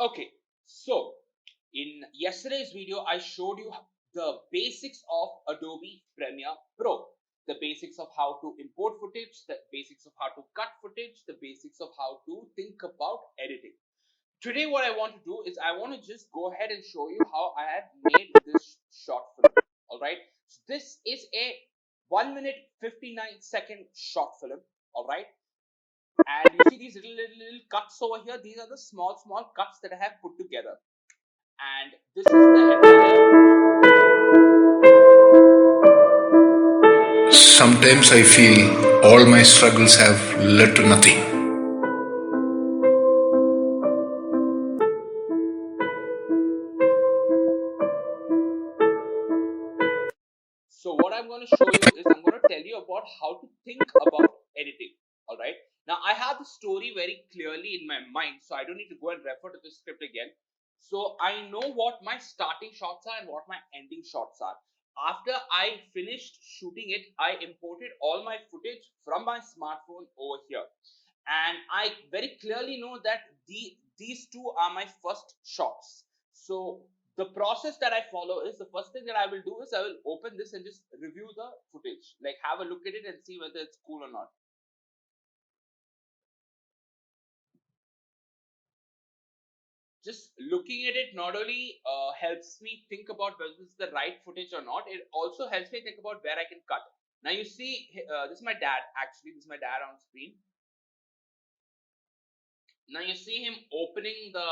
Okay, so in yesterday's video, I showed you the basics of Adobe Premiere Pro, the basics of how to import footage, the basics of how to cut footage, the basics of how to think about editing. Today, what I want to do is I want to just go ahead and show you how I have made this short film. All right, so this is a 1 minute 59-second short film. All right, and you see these little cuts over here. These are the small cuts that I have put together. And this is the headline. Sometimes I feel all my struggles have led to nothing. So what I'm going to show you is I'm going to tell you about how to think about editing. All right. Now I have the story very clearly in my mind, so I don't need to go and refer to the script again. So I know what my starting shots are and what my ending shots are. After I finished shooting it, I imported all my footage from my smartphone over here. And I very clearly know that these two are my first shots. So the process that I follow is, the first thing that I will do is I will open this and just review the footage, like have a look at it and see whether it's cool or not. Just looking at it not only helps me think about whether this is the right footage or not, it also helps me think about where I can cut. Now you see, this is my dad. Actually, this is my dad on screen. Now you see him opening the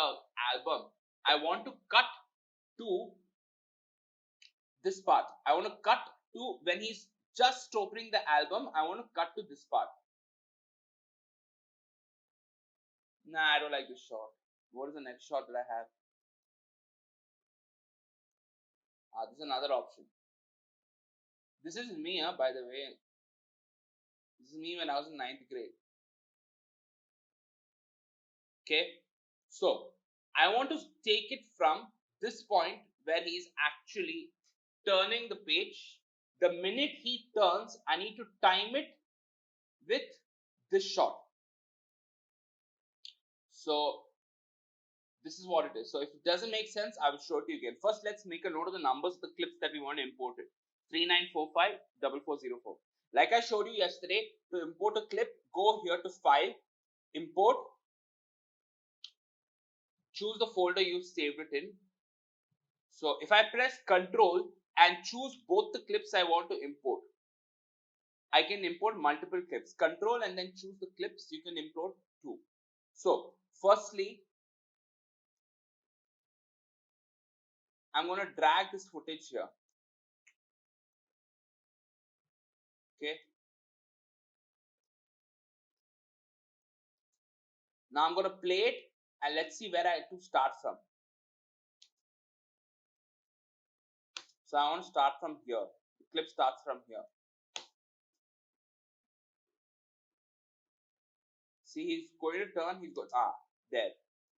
album. I want to cut to this part. I want to cut to when he's just opening the album. I want to cut to this part. Nah, I don't like this shot. What is the next shot that I have? This is another option. This is me, by the way. This is me when I was in 9th grade. Okay, so I want to take it from this point where he's actually turning the page. The minute he turns, I need to time it with this shot. So this is what it is. So if it doesn't make sense, I will show it to you again. First, let's make a note of the numbers of the clips that we want to import it. 39454404. Like I showed you yesterday, to import a clip, go here to File, Import, choose the folder you saved it in. So if I press Control and choose both the clips I want to import, I can import multiple clips. Control and then choose the clips you can import two. So firstly, I'm going to drag this footage here. Okay. Now I'm going to play it and let's see where I have to start from. So I want to start from here. The clip starts from here. See, he's going to turn. He's going, there.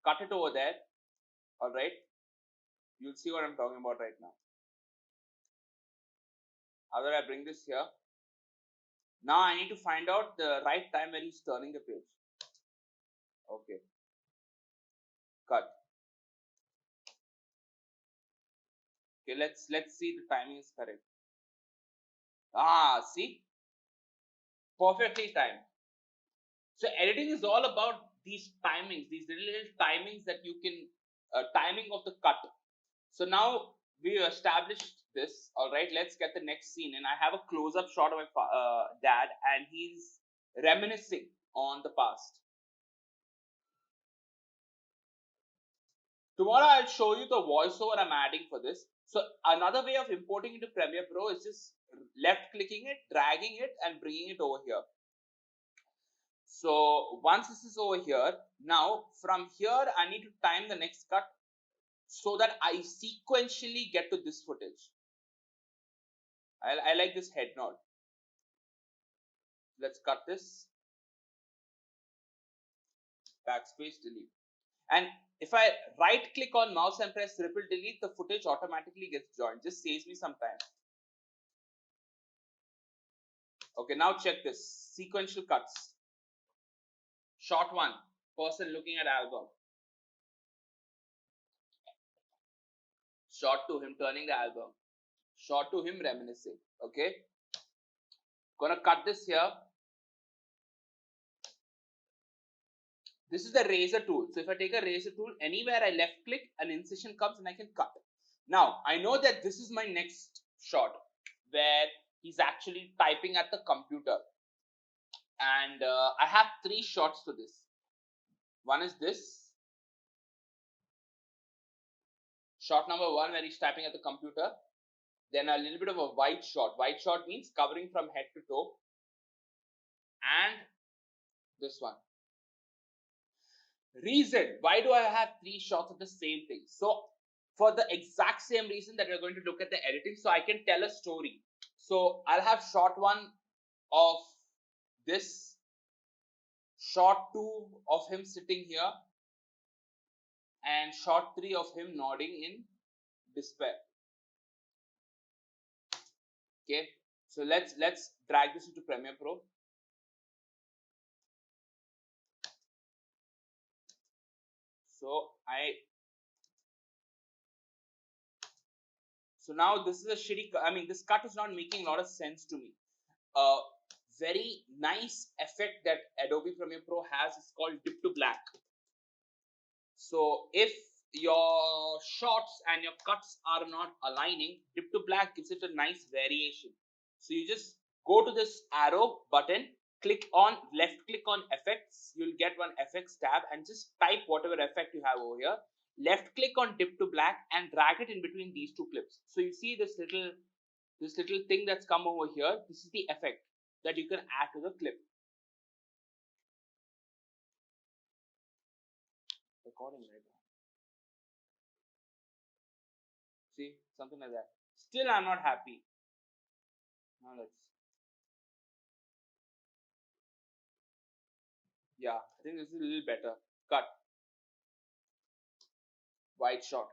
Cut it over there. All right. You'll see what I'm talking about right now. Other, I bring this here. Now I need to find out the right time when he's turning the page. Okay. Cut. Okay, let's see the timing is correct. See, perfectly timed. So editing is all about these timings, these little timings that you can timing of the cut. So now we established this. All right, let's get the next scene. And I have a close-up shot of my dad, and he's reminiscing on the past. Tomorrow I'll show you the voiceover I'm adding for this. So another way of importing into Premiere Pro is just left clicking it, dragging it, and bringing it over here. So once this is over here, now from here I need to time the next cut so that I sequentially get to this footage. I like this head nod. Let's cut this. Backspace, delete. And if I right click on mouse and press triple delete, the footage automatically gets joined. Just saves me some time. Okay, now check this. Sequential cuts. Shot 1, person looking at album. Shot to him turning the album. Shot to him reminiscing. Okay. Gonna cut this here. This is the razor tool. So if I take a razor tool, anywhere I left click, an incision comes and I can cut. Now, I know that this is my next shot where he's actually typing at the computer. And I have 3 shots to this. One is this. Shot number 1 where he's typing at the computer. Then a little bit of a wide shot. Wide shot means covering from head to toe. And this one. Reason. Why do I have 3 shots of the same thing? So for the exact same reason that we're going to look at the editing, so I can tell a story. So I'll have shot 1 of this, shot 2 of him sitting here, and shot 3 of him nodding in despair. Okay, so let's drag this into Premiere Pro. So now this is a shitty, this cut is not making a lot of sense to me. A very nice effect that Adobe Premiere Pro has is called dip to black. So if your shots and your cuts are not aligning, dip to black gives it a nice variation. So you just go to this arrow button, left click on effects, you'll get one effects tab and just type whatever effect you have over here. Left click on dip to black and drag it in between these 2 clips. So you see this little thing that's come over here. This is the effect that you can add to the clip. Recording right now. See, something like that. Still, I'm not happy. Now yeah, I think this is a little better. Cut. Wide shot.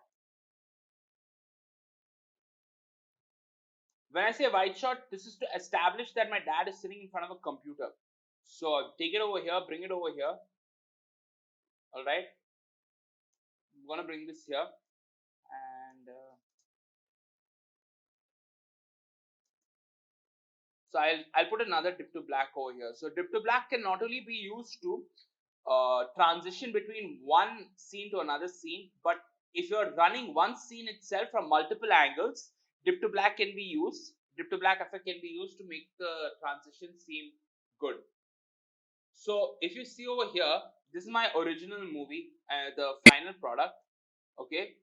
When I say wide shot, this is to establish that my dad is sitting in front of a computer. So take it over here, bring it over here. All right. I'm gonna bring this here, and so I'll put another dip to black over here. So dip to black can not only be used to transition between one scene to another scene, but if you're running one scene itself from multiple angles, dip to black can be used. Dip to black effect can be used to make the transition seem good. So if you see over here, this is my original movie, the final product. Okay.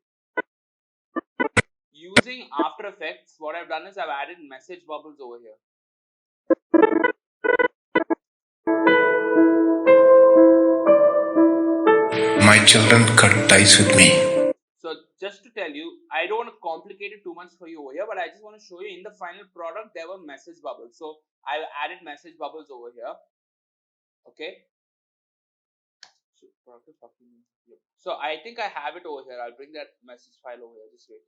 Using After Effects, what I've done is I've added message bubbles over here. My children cut ties with me. So just to tell you, I don't want to complicate it too much for you over here, but I just want to show you in the final product there were message bubbles. So I've added message bubbles over here. Okay. So I think I have it over here. I'll bring that message file over here. Just wait.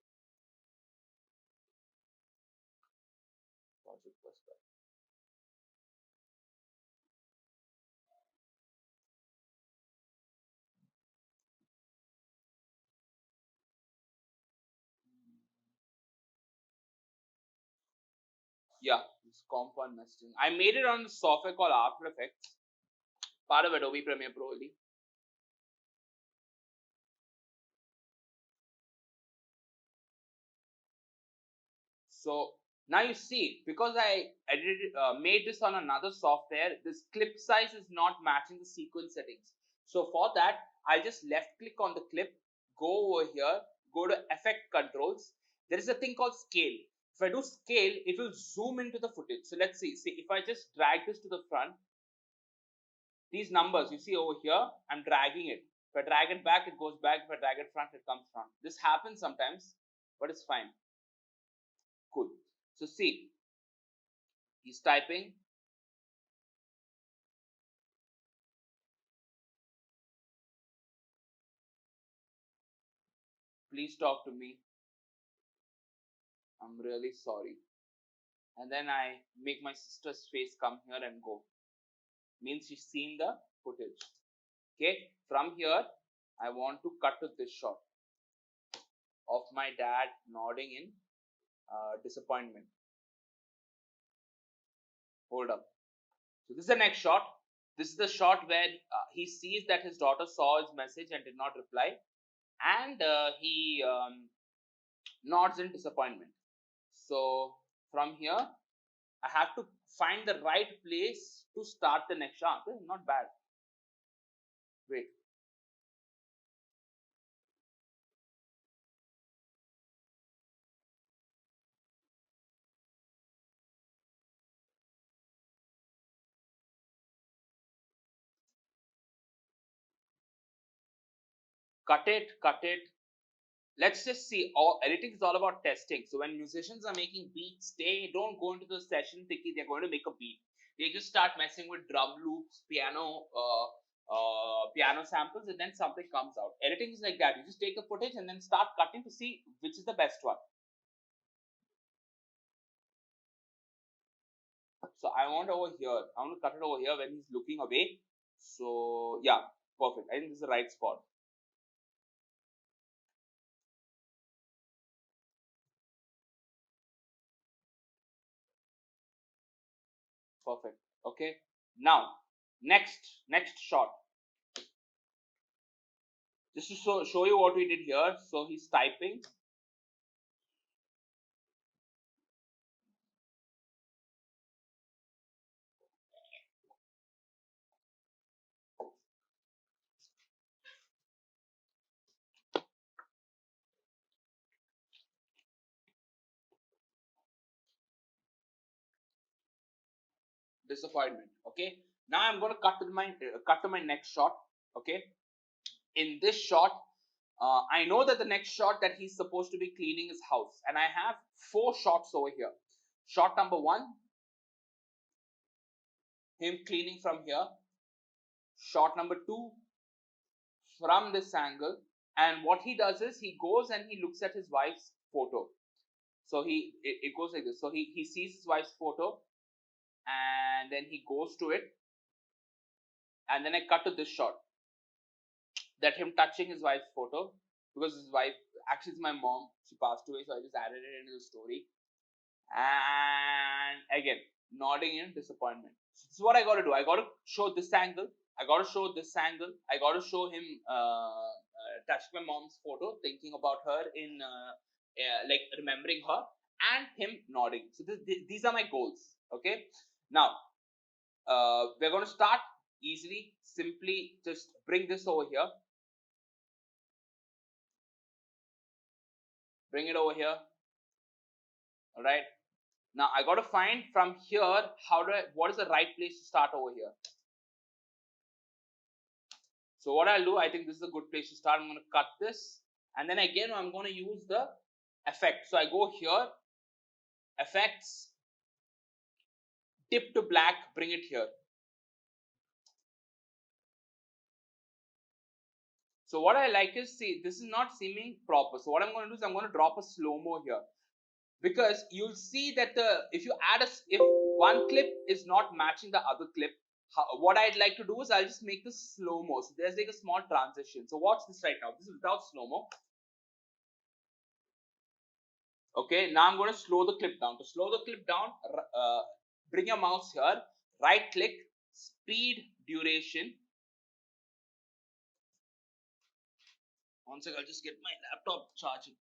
Yeah, it's compound messaging. I made it on the software called After Effects, part of Adobe Premiere Pro only. So now you see, because I made this on another software, this clip size is not matching the sequence settings. So for that, I'll just left click on the clip, go over here, go to effect controls. There is a thing called scale. If I do scale, it will zoom into the footage. So let's see if I just drag this to the front, these numbers you see over here, I'm dragging it. If I drag it back, it goes back. If I drag it front, it comes front. This happens sometimes, but it's fine. Cool. So see, he's typing. Please talk to me. I'm really sorry. And then I make my sister's face come here and go. Means she's seen the footage. Okay. From here, I want to cut to this shot. of my dad nodding in disappointment. Hold up. So this is the next shot. This is the shot where he sees that his daughter saw his message and did not reply, and he nods in disappointment. So from here, I have to find the right place to start the next shot. This is not bad. Wait. Cut it. Let's just see. All editing is all about testing. So when musicians are making beats, they don't go into the session thinking they're going to make a beat. They just start messing with drum loops, piano samples, and then something comes out. Editing is like that. You just take a footage and then start cutting to see which is the best one. So I want over here. I want to cut it over here when he's looking away. So yeah, perfect. I think this is the right spot. Perfect. Okay. Now, next shot. Just to show you what we did here. So he's typing. Disappointment. Okay. Now I'm going to cut to my next shot. Okay. In this shot, I know that the next shot that he's supposed to be cleaning his house, and I have 4 shots over here. Shot number 1, him cleaning from here. Shot number 2, from this angle, and what he does is he goes and he looks at his wife's photo. So it goes like this. So he sees his wife's photo, and then he goes to it, and then I cut to this shot, that him touching his wife's photo, because his wife actually is my mom. She passed away, so I just added it into the story. And again, nodding in disappointment. So this is what I got to do. I got to show this angle. I got to show this angle. I got to show him touching my mom's photo, thinking about her in like remembering her, and him nodding. So these are my goals. Okay. Now we're going to start easily. Simply just bring this over here. Bring it over here. All right. Now I got to find from here what is the right place to start over here. So what I'll do, I think this is a good place to start. I'm going to cut this, and then again I'm going to use the effect. So I go here, effects, tip to black, bring it here. So what I like is, see, this is not seeming proper. So what I'm going to do is I'm going to drop a slow-mo here, because you'll see that if one clip is not matching the other clip, what I'd like to do is I'll just make this slow-mo. So there's like a small transition. So watch this right now. This is without slow-mo. Okay, now I'm going to slow the clip down. To slow the clip down, bring your mouse here, right click, speed duration. One second, I'll just get my laptop charging.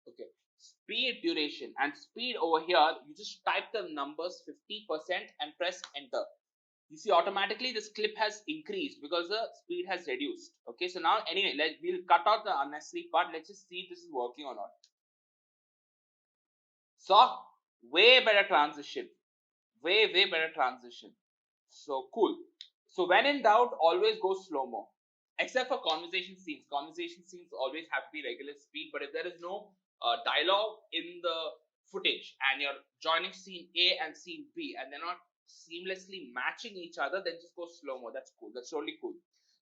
Okay, speed duration, and speed over here, you just type the numbers 50% and press enter. You see automatically this clip has increased because the speed has reduced. Okay, so now anyway, we'll cut out the unnecessary part. Let's just see if this is working or not. So way better transition, way better transition. So cool. So when in doubt, always go slow-mo, except for conversation scenes. Conversation scenes always have to be regular speed, but if there is no dialogue in the footage and you're joining scene A and scene B and they're not seamlessly matching each other, then just go slow-mo. That's cool. That's totally cool.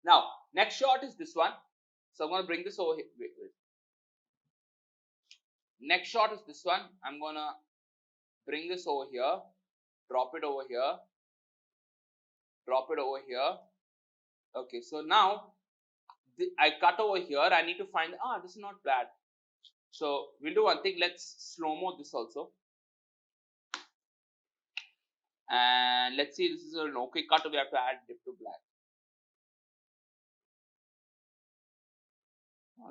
Now, next shot is this one. So I'm going to bring this over here. Wait. Next shot is this one. I'm going to bring this over here, drop it over here, drop it over here, Okay, so now I cut over here. I need to find, this is not bad. So we'll do one thing. Let's slow-mo this also. And let's see, this is an okay cut. We have to add dip to black.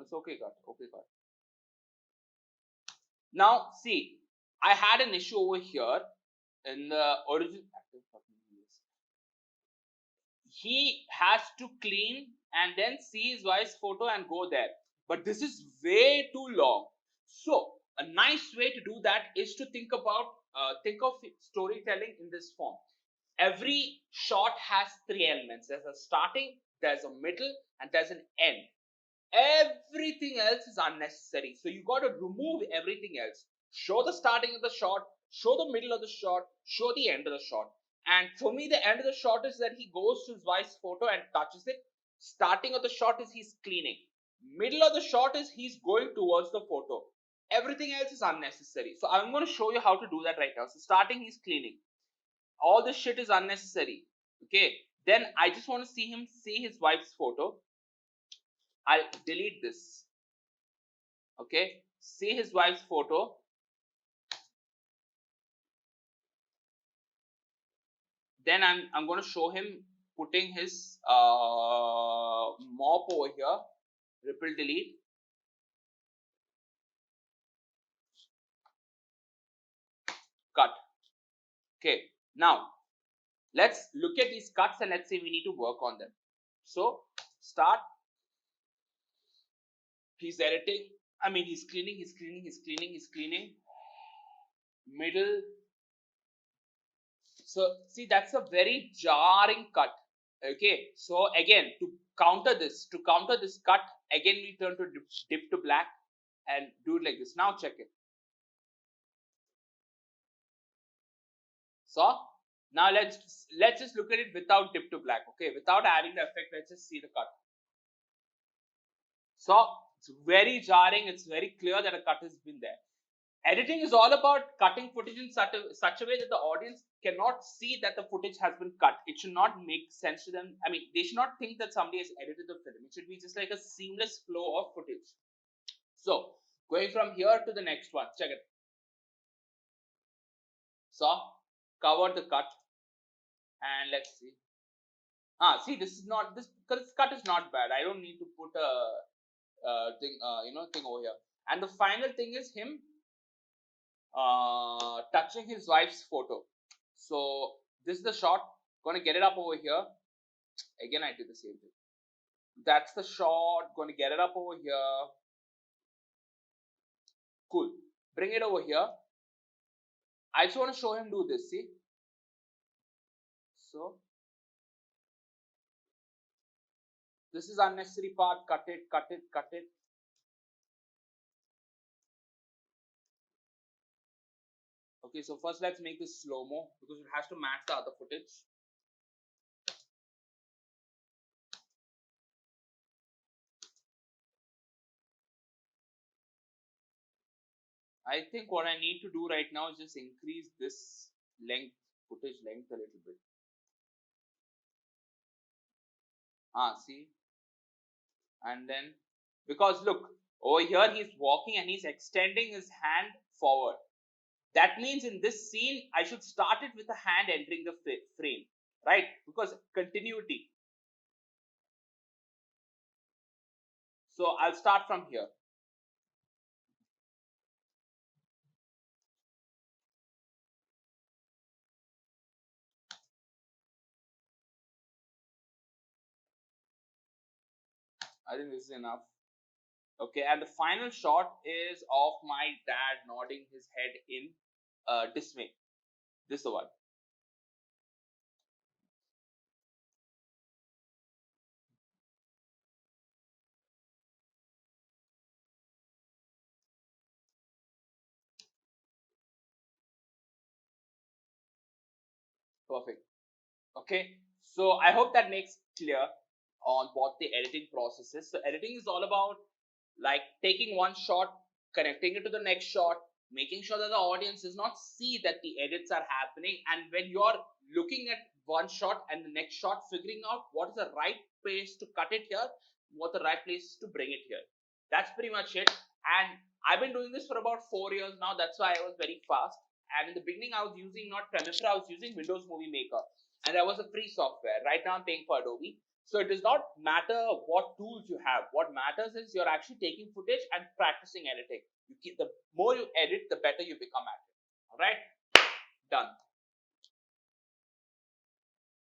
It's okay cut. Okay cut. Now see, I had an issue over here in the original. He has to clean and then see his wife's photo and go there. But this is way too long. So a nice way to do that is to think of storytelling in this form. Every shot has three elements. There's a starting, there's a middle, and there's an end. Everything else is unnecessary. So you got to remove everything else. Show the starting of the shot, show the middle of the shot, show the end of the shot. And for me, the end of the shot is that he goes to his wife's photo and touches it. Starting of the shot is he's cleaning. Middle of the shot is he's going towards the photo. Everything else is unnecessary. So I'm going to show you how to do that right now. So starting, he's cleaning. All this shit is unnecessary. Okay. Then I just want to see his wife's photo. I'll delete this. Okay, see his wife's photo. Then I'm going to show him putting his mop over here. Ripple delete. Cut. Okay, now let's look at these cuts and let's see we need to work on them. So start. He's editing. I mean, he's cleaning. Middle. So see, that's a very jarring cut. Okay, so again, to counter this cut, again we turn to dip to black and do it like this. Now check it. So now let's just look at it without dip to black. Okay, without adding the effect, let's just see the cut. So it's very jarring. It's very clear that a cut has been there. Editing is all about cutting footage in such a way that the audience cannot see that the footage has been cut. It should not make sense to them. I mean, they should not think that somebody has edited the film. It should be just like a seamless flow of footage. So going from here to the next one, check it. So cover the cut and let's see. See, this is not this cut is not bad. I don't need to put a thing over here. And the final thing is him touching his wife's photo. So this is the shot. Gonna get it up over here. Again, I did the same thing. That's the shot. Gonna get it up over here. Cool. Bring it over here. I just want to show him do this. See. So this is unnecessary part. Cut it. Cut it. Cut it. Okay. So first, let's make this slow mo because it has to match the other footage. I think what I need to do right now is just increase this footage length a little bit. See, and then because look over here he's walking and he's extending his hand forward. That means in this scene I should start it with the hand entering the frame, right? Because continuity. So I'll start from here. I think this is enough. Okay, and the final shot is of my dad nodding his head in dismay. This is the one. Perfect. Okay, so I hope that makes clear on what the editing process is. So editing is all about like taking one shot, connecting it to the next shot, making sure that the audience does not see that the edits are happening, and when you're looking at one shot and the next shot, figuring out what is the right place to cut it here, what the right place to bring it here. That's pretty much it. And I've been doing this for about 4 years now. That's why I was very fast. And in the beginning, I was using not Premiere Pro, I was using Windows Movie Maker, and that was a free software. Right now, I'm paying for Adobe. So it does not matter what tools you have. What matters is you're actually taking footage and practicing editing. The more you edit, the better you become at it. All right, done.